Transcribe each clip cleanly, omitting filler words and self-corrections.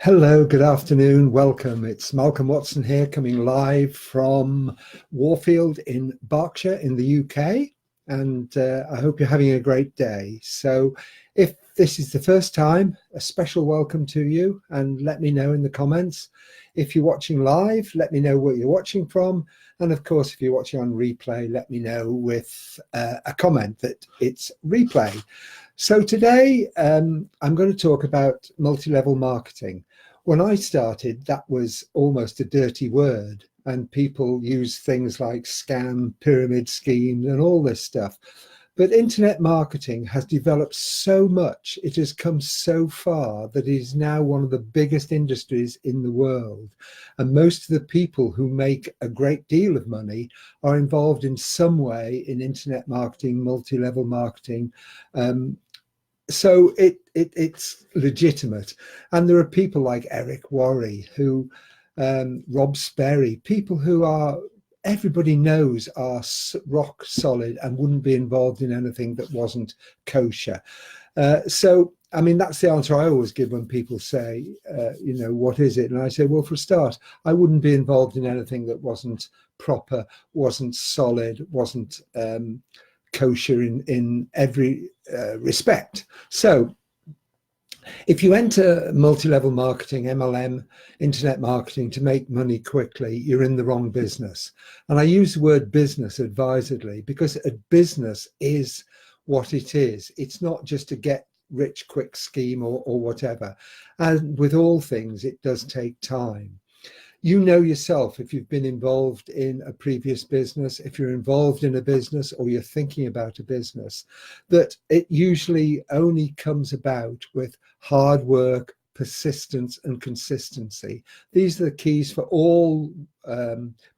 Hello, good afternoon, welcome. It's Malcolm Watson here, coming live from Warfield in Berkshire in the UK, and I hope you're having a great day. So if this is the first time, a special welcome to you, and let me know in the comments. If you're watching live, let me know where you're watching from, and of course, if you're watching on replay, let me know with a comment that it's replay. So today, I'm going to talk about multi-level marketing. When I started, that was almost a dirty word, and people use things like scam, pyramid schemes, and all this stuff. But internet marketing has developed so much, it has come so far that it is now one of the biggest industries in the world. And most of the people who make a great deal of money are involved in some way in internet marketing, multi-level marketing. So it's legitimate, and there are people like Eric Worre, who Rob Sperry, people who are everybody knows are rock solid and wouldn't be involved in anything that wasn't kosher. So I mean, that's the answer I always give when people say, what is it? And I say, well, for a start, I wouldn't be involved in anything that wasn't proper, wasn't solid, wasn't kosher in every respect. So if you enter multi-level marketing, MLM, internet marketing to make money quickly, you're in the wrong business. And I use the word business advisedly because a business is what it is. It's not just a get rich quick scheme or whatever. And with all things, it does take time. You know yourself, if you've been involved in a previous business, if you're involved in a business or you're thinking about a business, that it usually only comes about with hard work, persistence and consistency. These are the keys for all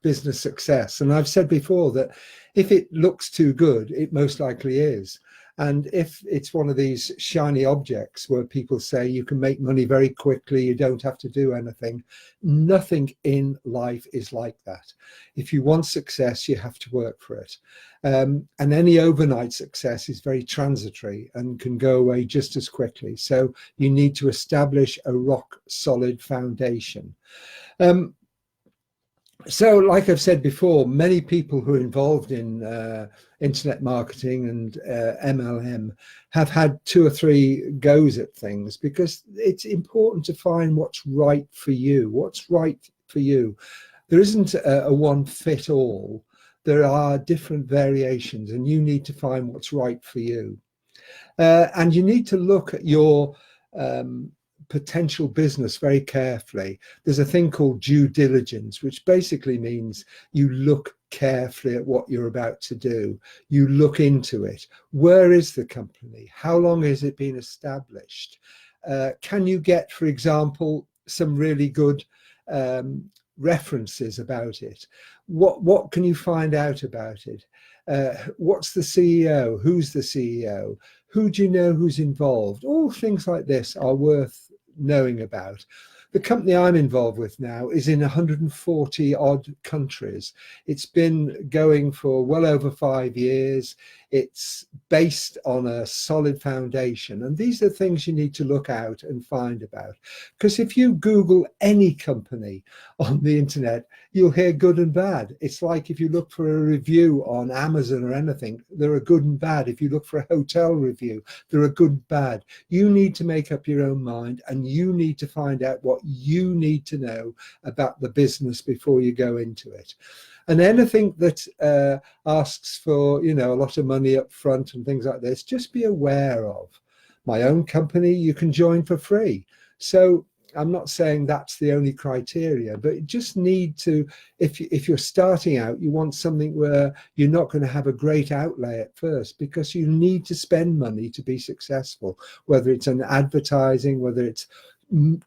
business success. And I've said before that if it looks too good, it most likely is. And if it's one of these shiny objects where people say you can make money very quickly, you don't have to do anything, nothing in life is like that. If you want success, you have to work for it. And any overnight success is very transitory and can go away just as quickly. So you need to establish a rock solid foundation. So, like I've said before, many people who are involved in internet marketing and MLM have had 2 or 3 goes at things because it's important to find what's right for you. What's right for you? There isn't a one fit all. There are different variations, and you need to find what's right for you. And you need to look at your potential business very carefully. There's a thing called due diligence, which basically means you look carefully at what you're about to do. You look into it. Where is the company? How long has it been established? Can you get, for example, some really good references about it? What can you find out about it? What's the CEO? Who's the CEO? Who do you know who's involved? All things like this are worth knowing about. The company I'm involved with now is in 140 odd countries. It's been going for well over 5 years. It's based on a solid foundation. And these are things you need to look out and find about. Because if you Google any company on the internet, you'll hear good and bad. It's like if you look for a review on Amazon or anything, there are good and bad. If you look for a hotel review, there are good and bad. You need to make up your own mind, and you need to find out what you need to know about the business before you go into it. And anything that asks for, a lot of money up front and things like this, just be aware of. My own company, you can join for free. So I'm not saying that's the only criteria, but you just need to, if you're starting out, you want something where you're not going to have a great outlay at first, because you need to spend money to be successful, whether it's an advertising, whether it's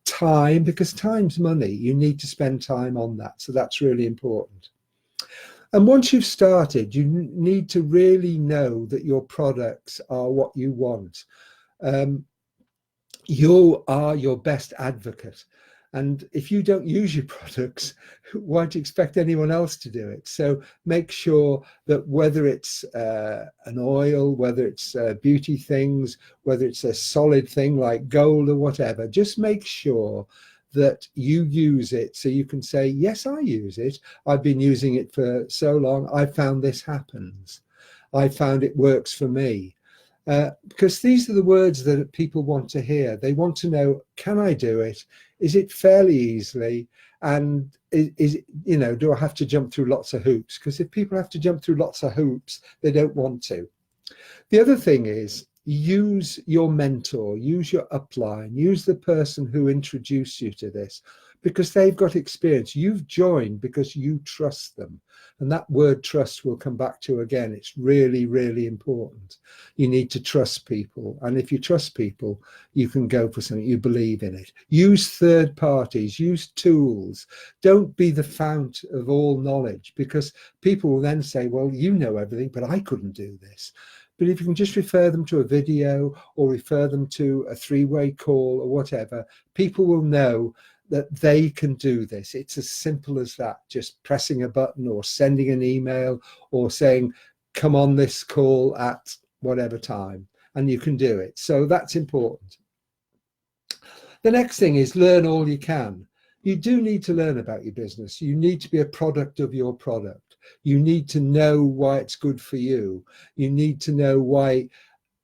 time, because time's money. You need to spend time on that. So that's really important. And once you've started, you need to really know that your products are what you want. You are your best advocate. And if you don't use your products, why do you expect anyone else to do it? So make sure that whether it's an oil, whether it's beauty things, whether it's a solid thing like gold or whatever, just make sure that you use it so you can say, yes, I use it. I've been using it for so long. I found this happens. I found it works for me. Because these are the words that people want to hear. They want to know, can I do it? Is it fairly easily? And is you know, do I have to jump through lots of hoops? Because if people have to jump through lots of hoops, they don't want to. The other thing is, use your mentor, use your upline, use the person who introduced you to this, because they've got experience. You've joined because you trust them. And that word trust will come back to again. It's really, really important. You need to trust people. And if you trust people, you can go for something, you believe in it. Use third parties, use tools. Don't be the fount of all knowledge, because people will then say, well, you know everything, but I couldn't do this. But if you can just refer them to a video or refer them to a three-way call or whatever, people will know that they can do this. It's as simple as that, just pressing a button or sending an email or saying, come on this call at whatever time, and you can do it. So that's important. The next thing is learn all you can. You do need to learn about your business. You need to be a product of your product. You need to know why it's good for you. You need to know why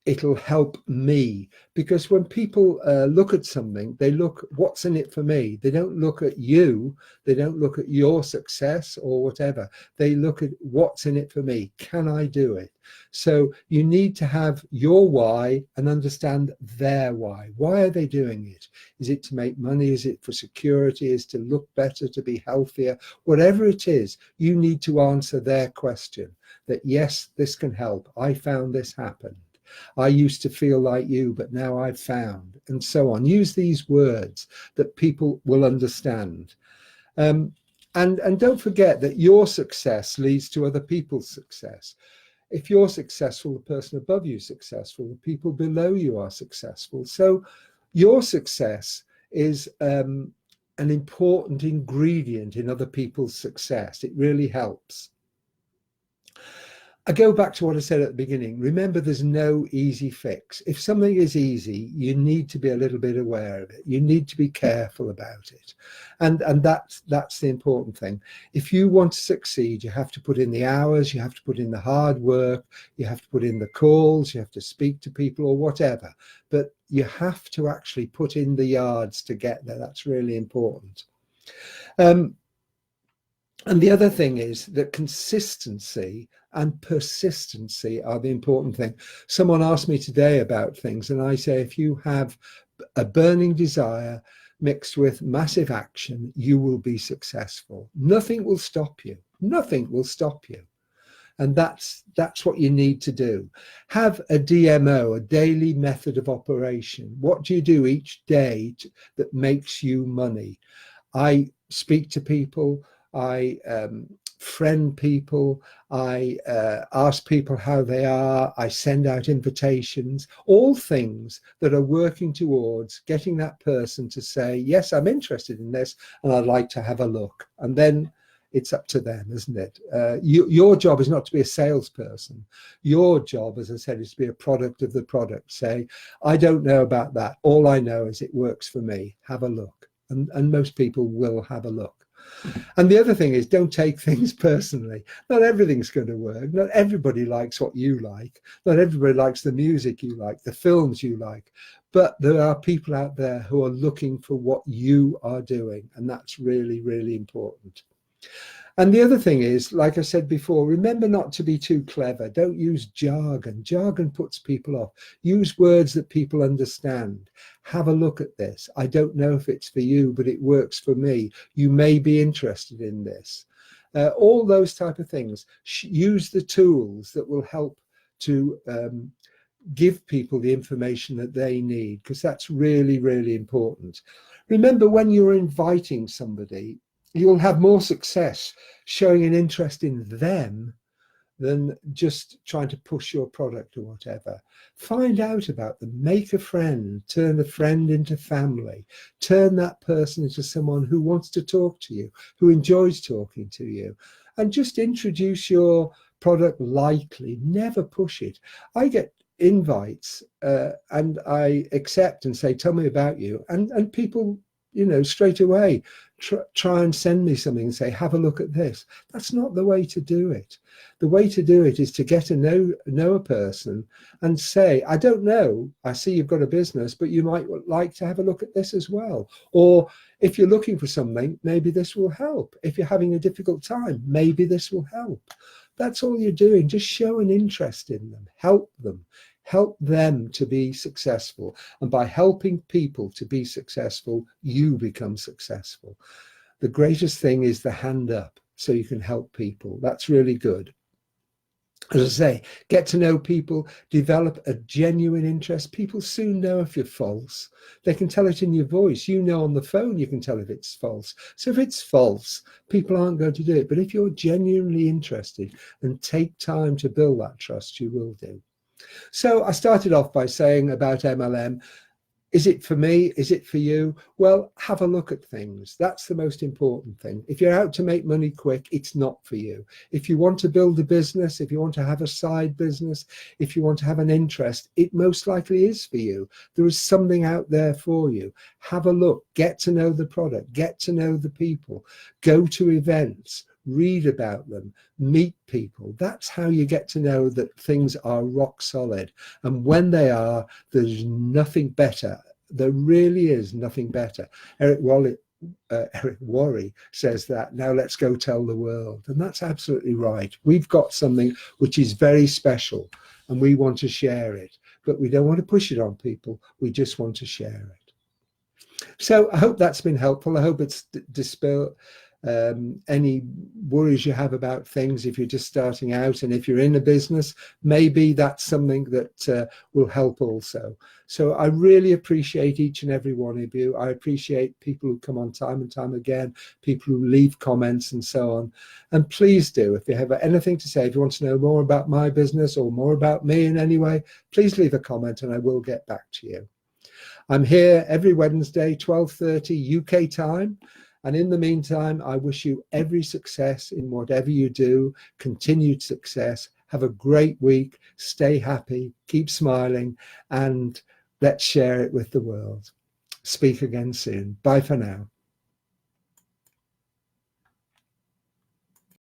it'll help me, because when people look at something, they look, what's in it for me? They don't look at you. They don't look at your success or whatever. They look at what's in it for me. Can I do it? So you need to have your why and understand their why. Why are they doing it? Is it to make money? Is it for security? Is it to look better, to be healthier? Whatever it is, you need to answer their question that, yes, this can help. I found this happened. I used to feel like you, but now I've found, and so on. Use these words that people will understand. And don't forget that your success leads to other people's success. If you're successful, the person above you is successful, the people below you are successful. So your success is an important ingredient in other people's success. It really helps. I go back to what I said at the beginning. Remember, there's no easy fix. If something is easy, you need to be a little bit aware of it. You need to be careful about it. And that's the important thing. If you want to succeed, you have to put in the hours, you have to put in the hard work, you have to put in the calls, you have to speak to people or whatever. But you have to actually put in the yards to get there. That's really important. And the other thing is that consistency and persistency are the important thing. Someone asked me today about things, and I say, if you have a burning desire mixed with massive action, you will be successful. Nothing will stop you. Nothing will stop you. And that's what you need to do. Have a DMO, a daily method of operation. What do you do each day that makes you money? I speak to people. I friend people, I ask people how they are, I send out invitations, all things that are working towards getting that person to say, yes, I'm interested in this and I'd like to have a look. And then it's up to them, isn't it? Your job is not to be a salesperson. Your job, as I said, is to be a product of the product. Say, I don't know about that. All I know is it works for me. Have a look. And most people will have a look. And the other thing is, don't take things personally. Not everything's going to work. Not everybody likes what you like. Not everybody likes the music you like, the films you like. But there are people out there who are looking for what you are doing. And that's really, really important. And the other thing is, like I said before, remember not to be too clever. Don't use jargon. Jargon puts people off. Use words that people understand. Have a look at this. I don't know if it's for you, but it works for me. You may be interested in this. All those type of things. Use the tools that will help to give people the information that they need, because that's really, really important. Remember, when you're inviting somebody, you'll have more success showing an interest in them than just trying to push your product or whatever. Find out about them, make a friend, turn a friend into family, turn that person into someone who wants to talk to you, who enjoys talking to you, and just introduce your product lightly, never push it. I get invites and I accept and say, tell me about you. And people straight away try and send me something and say, have a look at this. That's not the way to do it. The way to do it is to get to know a person and say, I don't know, I see you've got a business, but you might like to have a look at this as well. Or if you're looking for something, maybe this will help. If you're having a difficult time, maybe this will help. That's all you're doing. Just show an interest in them, help them to be successful. And by helping people to be successful, you become successful. The greatest thing is the hand up so you can help people. That's really good. As I say, get to know people, develop a genuine interest. People soon know if you're false. They can tell it in your voice. On the phone, you can tell if it's false. So if it's false, people aren't going to do it. But if you're genuinely interested and take time to build that trust, you will do. So I started off by saying about MLM. Is it for me? Is it for you? Well, have a look at things. That's the most important thing. If you're out to make money quick, it's not for you. If you want to build a business, if you want to have a side business, if you want to have an interest, it most likely is for you. There is something out there for you. Have a look, get to know the product, get to know the people, go to events, read about them, meet people. That's how you get to know that things are rock solid. And when they are, there's nothing better. There really is nothing better. Eric Worre says that, now let's go tell the world. And that's absolutely right. We've got something which is very special and we want to share it, but we don't want to push it on people. We just want to share it. So I hope that's been helpful. I hope it's dispelled any worries you have about things if you're just starting out, and if you're in a business, maybe that's something that will help also. So I really appreciate each and every one of you. I appreciate people who come on time and time again, people who leave comments and so on. And please do, if you have anything to say, if you want to know more about my business or more about me in any way, please leave a comment and I will get back to you. I'm here every Wednesday, 12:30 UK time. And in the meantime, I wish you every success in whatever you do, continued success. Have a great week. Stay happy, keep smiling, and let's share it with the world. Speak again soon. Bye for now.